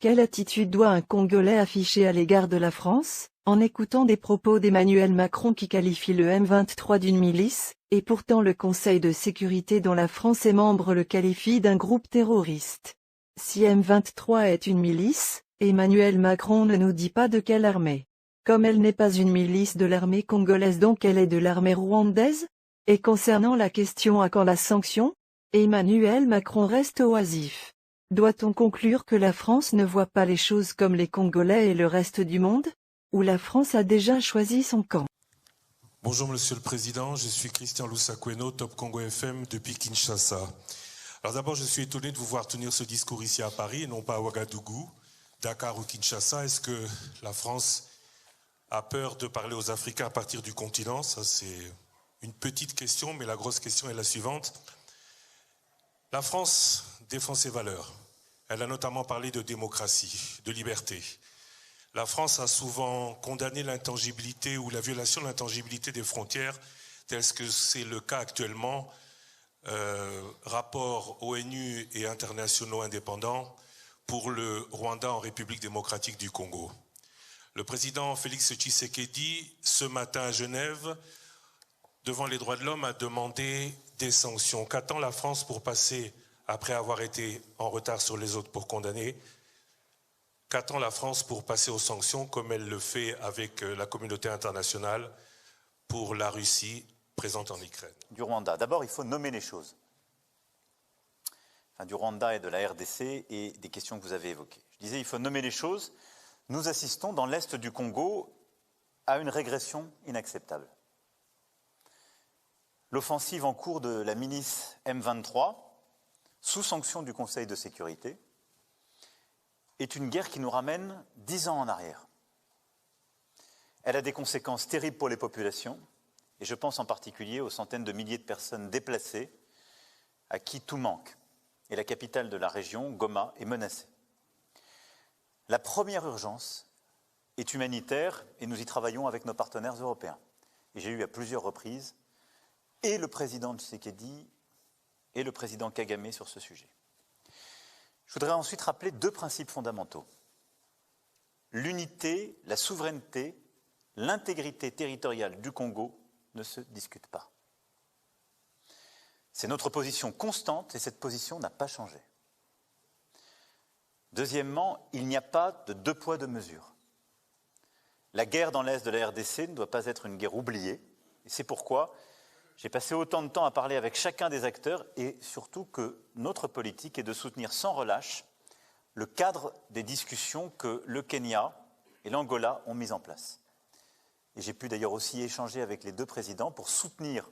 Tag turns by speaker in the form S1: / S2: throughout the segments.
S1: Quelle attitude doit un Congolais afficher à l'égard de la France, en écoutant des propos d'Emmanuel Macron qui qualifie le M23 d'une milice, et pourtant le Conseil de sécurité dont la France est membre le qualifie d'un groupe terroriste? Si M23 est une milice, Emmanuel Macron ne nous dit pas de quelle armée. Comme elle n'est pas une milice de l'armée congolaise, donc elle est de l'armée rwandaise? Et concernant la question à quand la sanction, Emmanuel Macron reste oisif. Doit-on conclure que la France ne voit pas les choses comme les Congolais et le reste du monde? Ou la France a déjà choisi son camp?
S2: Bonjour Monsieur le Président, je suis Christian Loussakweno, Top Congo FM depuis Kinshasa. Alors d'abord, je suis étonné de vous voir tenir ce discours ici à Paris et non pas à Ouagadougou, Dakar ou Kinshasa. Est-ce que la France a peur de parler aux Africains à partir du continent? Ça, c'est une petite question, mais la grosse question est la suivante. La France défend ses valeurs. Elle a notamment parlé de démocratie, de liberté. La France a souvent condamné l'intangibilité ou la violation de l'intangibilité des frontières, tel que c'est le cas actuellement. Rapports ONU et internationaux indépendants pour le Rwanda en République démocratique du Congo. Le président Félix Tshisekedi, ce matin à Genève, devant les droits de l'homme, a demandé des sanctions. Qu'attend la France pour passer, après avoir été en retard sur les autres pour condamner, qu'attend la France pour passer aux sanctions comme elle le fait avec la communauté internationale pour la Russie présente en Ukraine?
S3: Du Rwanda. D'abord, il faut nommer les choses. Enfin, du Rwanda et de la RDC et des questions que vous avez évoquées. Je disais, il faut nommer les choses. Nous assistons dans l'est du Congo à une régression inacceptable. L'offensive en cours de la milice M23, sous sanction du Conseil de sécurité, est une guerre qui nous ramène 10 ans en arrière. Elle a des conséquences terribles pour les populations, et je pense en particulier aux centaines de milliers de personnes déplacées à qui tout manque. Et la capitale de la région, Goma, est menacée. La première urgence est humanitaire, et nous y travaillons avec nos partenaires européens. Et j'ai eu à plusieurs reprises et le président Tshisekedi et le président Kagame sur ce sujet. Je voudrais ensuite rappeler deux principes fondamentaux. L'unité, la souveraineté, l'intégrité territoriale du Congo ne se discutent pas. C'est notre position constante et cette position n'a pas changé. Deuxièmement, il n'y a pas de deux poids, deux mesures. La guerre dans l'est de la RDC ne doit pas être une guerre oubliée. Et c'est pourquoi j'ai passé autant de temps à parler avec chacun des acteurs et surtout que notre politique est de soutenir sans relâche le cadre des discussions que le Kenya et l'Angola ont mis en place. Et j'ai pu d'ailleurs aussi échanger avec les deux présidents pour soutenir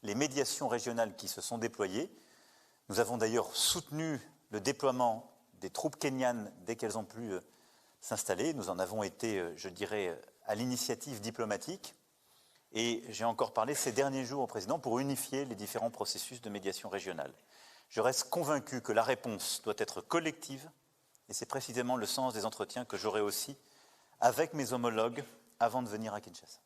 S3: les médiations régionales qui se sont déployées. Nous avons d'ailleurs soutenu le déploiement des troupes kenyanes dès qu'elles ont pu s'installer. Nous en avons été, je dirais, à l'initiative diplomatique. Et j'ai encore parlé ces derniers jours au président pour unifier les différents processus de médiation régionale. Je reste convaincu que la réponse doit être collective et c'est précisément le sens des entretiens que j'aurai aussi avec mes homologues avant de venir à Kinshasa.